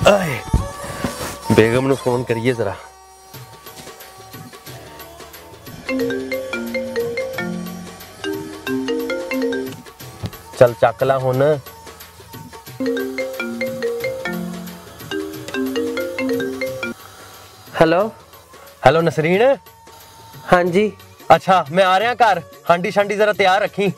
बेगम नूं फोन करिए जरा। चल चक ला हुण। Hello hello Nasreen. हाँ जी। अच्छा मैं आ रहा घर, हांडी शांडी जरा तैयार रखी।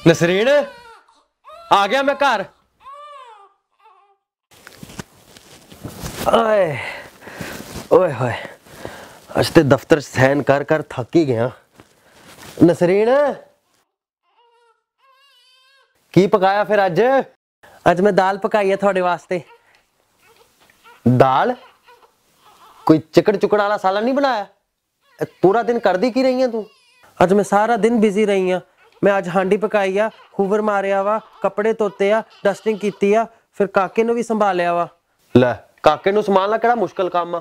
नसरीन आ गया मैं घर। आए ओए होए, अज ते दफ्तर सहन कर कर थक ही गया। नसरीन की पकाया फिर अज? अज मैं दाल पकाई है थोड़े वास्ते। दाल? कोई चिकड़ चुकड़ वाला सालन नहीं बनाया? पूरा दिन कर दी की रही है तू? अज मैं सारा दिन बिजी रही हाँ। मैं अज हांडी पकाई आ, हूवर मारिया वा, कपड़े धोते आ, डस्टिंग कीती आ, फिर काके नूं भी संभालिया वा। ले काके नूं संभालना केड़ा मुश्किल काम आ?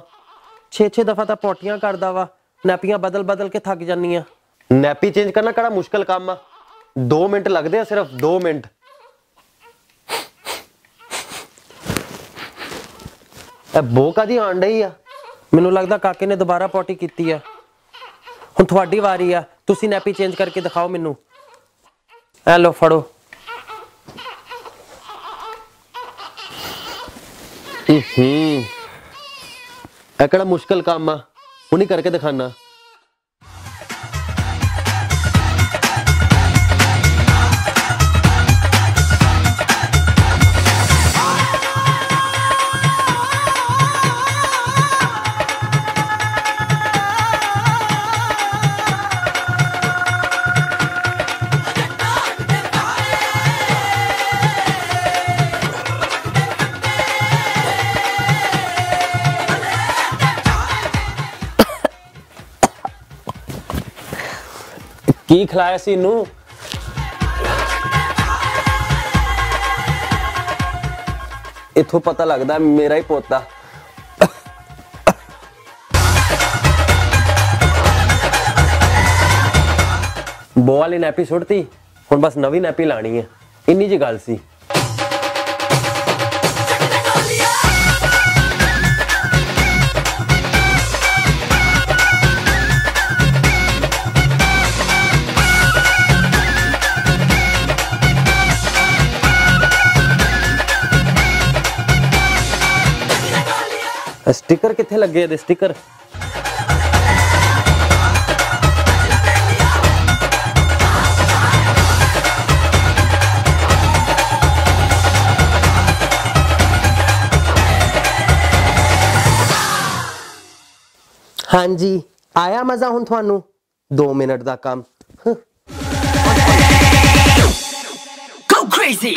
6-6 दफा तां पोटियां करदा वा, नैपियां बदल बदल के थक जानी आ। नैपी चेंज करना केड़ा मुश्किल काम आ? 2 मिनट लगदे आ, सिर्फ 2 मिनट। बो कादी आण डई आ? मैनूं लगदा काके ने दोबारा पोटी कीती आ। हुण तुहाडी वारी आ, तुसीं नैपी चेंज करके दिखाओ मैनूं। ए लो फड़ो। केड़ा मुश्किल काम आ, हुणी करके दिखाना। की खिलाया सी इनू? इथों पता लगदा मेरा ही पोता। बो वाली नैपी सुटती, हुण बस नवी नैपी लानी है, इन्नी जी गल सी। स्टिकर किथे लगे दे? स्टिकर हाँ जी आया मजा हुण तुहानू? 2 मिनट दा काम। Go crazy!